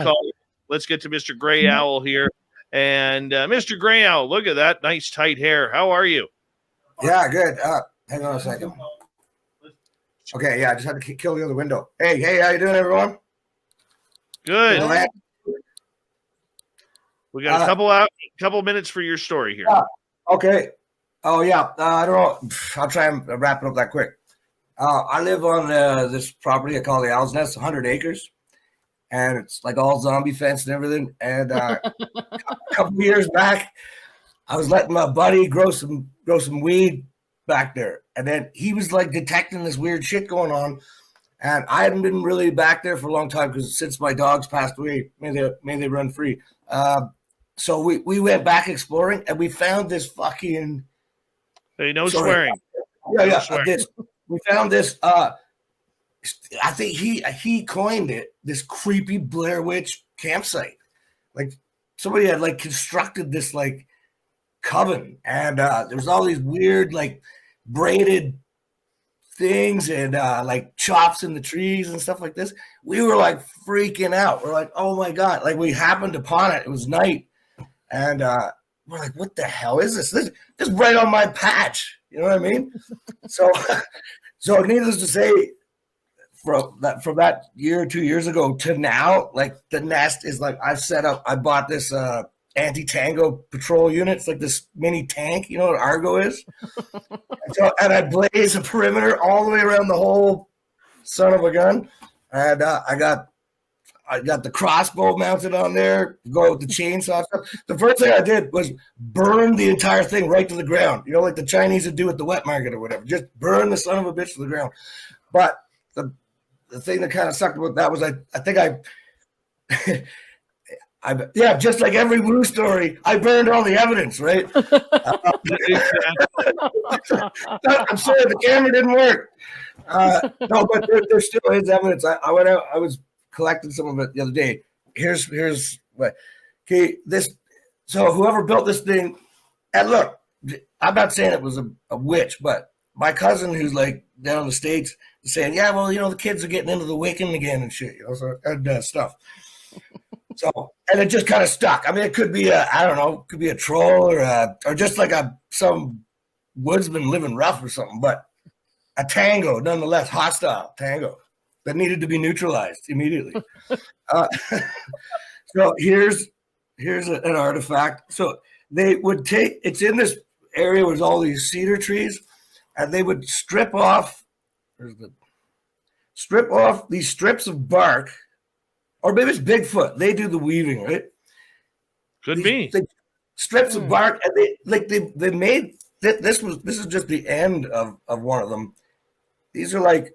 call. Let's get to Mr. GreyOwl here. And Mr. GreyOwl, look at that nice tight hair. How are you? Yeah, good. Hang on a second. Okay, yeah, I just had to kill the other window. Hey, how you doing, everyone? Good. We got a couple minutes for your story here. Okay. Oh yeah. I don't know. I'll try and wrap it up that quick. I live on this property I call the Owl's Nest, 100 acres, and it's like all zombie fence and everything. And a couple of years back, I was letting my buddy grow some weed back there, and then he was like detecting this weird shit going on. And I hadn't been really back there for a long time because since my dogs passed away, may they run free. So we went back exploring, and we found this fucking. Hey, no swearing. Yeah. We found this. I think he coined it. This creepy Blair Witch campsite. Like somebody had like constructed this like coven, and there's all these weird like braided things and like chops in the trees and stuff like this. We were like freaking out. We're like, oh my god! Like we happened upon it. It was night, and we're like, what the hell is this? This is right on my patch. You know what I mean? So needless to say, from that year or 2 years ago to now, like the nest is like I bought this Anti-Tango patrol unit. It's like this mini tank. You know what Argo is? and I blaze a perimeter all the way around the whole son of a gun. And I got the crossbow mounted on there, go with the chainsaw stuff. The first thing I did was burn the entire thing right to the ground. You know, like the Chinese would do at the wet market or whatever. Just burn the son of a bitch to the ground. But the thing that kind of sucked about that was I think yeah, just like every Woo story, I burned all the evidence, right? I'm sorry, the camera didn't work. No, but there still is evidence. I went out, I was collected some of it the other day. Here's what. Okay, so whoever built this thing, and look, I'm not saying it was a witch, but my cousin who's like down in the States is saying, yeah, well, you know, the kids are getting into the Wiccan again and shit, you know, so and stuff. So, and it just kind of stuck. I mean, it could be I don't know, it could be a troll or just like some woodsman living rough or something, but a tango, nonetheless, hostile tango that needed to be neutralized immediately. So here's an artifact. So they would it's in this area where there's all these cedar trees, and they would strip off these strips of bark, or maybe it's Bigfoot. They do the weaving, right? Could be strips of bark, and they made this is just the end of one of them. These are like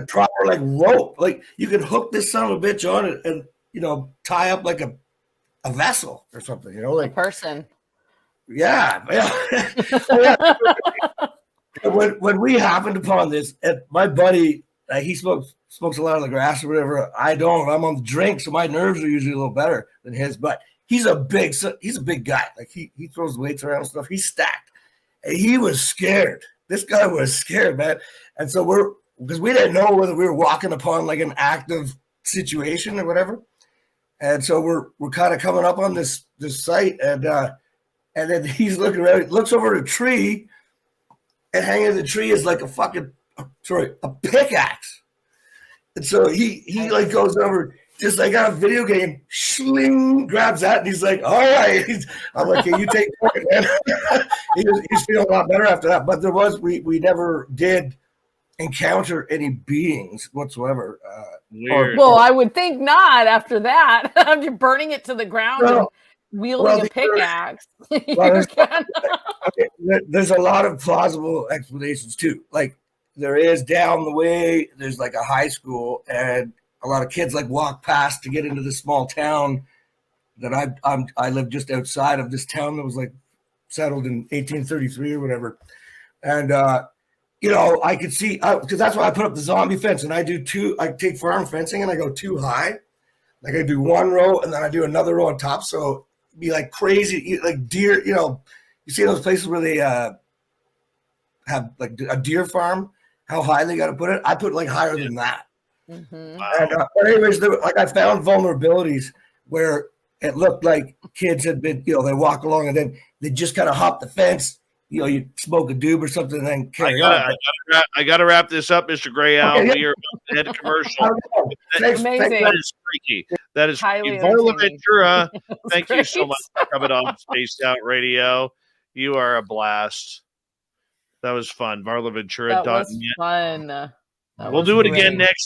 proper like rope. Like you could hook this son of a bitch on it and you know tie up like a vessel or something. You know, like a person. Yeah. When we happened upon this, and my buddy, he smokes a lot of the grass or whatever. I don't. I'm on the drink, so my nerves are usually a little better than his. But he's a big guy. Like he throws weights around and stuff. He's stacked. And he was scared. This guy was scared, man. And so because we didn't know whether we were walking upon like an active situation or whatever. And so we're kind of coming up on this site, and then he's looking around. He looks over at a tree, and hanging in the tree is like a pickaxe. And so he like goes over, just like on a video game, shling, grabs that, and he's like, all right. I'm like, hey, you take point, man. He's feeling a lot better after that. But we never did encounter any beings whatsoever. Well, I would think not after that. You're burning it to the ground and wielding a pickaxe. There's a lot of plausible explanations too. Like there is down the way, there's like a high school, and a lot of kids like walk past to get into this small town that I live just outside of this town that was like settled in 1833 or whatever. And you know, I could see because that's why I put up the zombie fence, and I take farm fencing and I go too high. Like I do one row and then I do another row on top. So it'd be like crazy, like deer, you know, you see those places where they have like a deer farm, how high they got to put it. I put like higher than that. Mm-hmm. Wow. And but anyways, like I found vulnerabilities where it looked like kids had been, they walk along and then they just kind of hop the fence. You smoke a doob or something and then carry on. I got to wrap this up, Mr. GreyOwl. Okay, yeah. We are about to head to commercial. Amazing. That is freaky. That is Highly freaky. Varla entertaining. Ventura, thank you great. so much for coming on Spaced Out Radio. You are a blast. That was fun. That was VarlaVentura.net. fun. We'll do it again next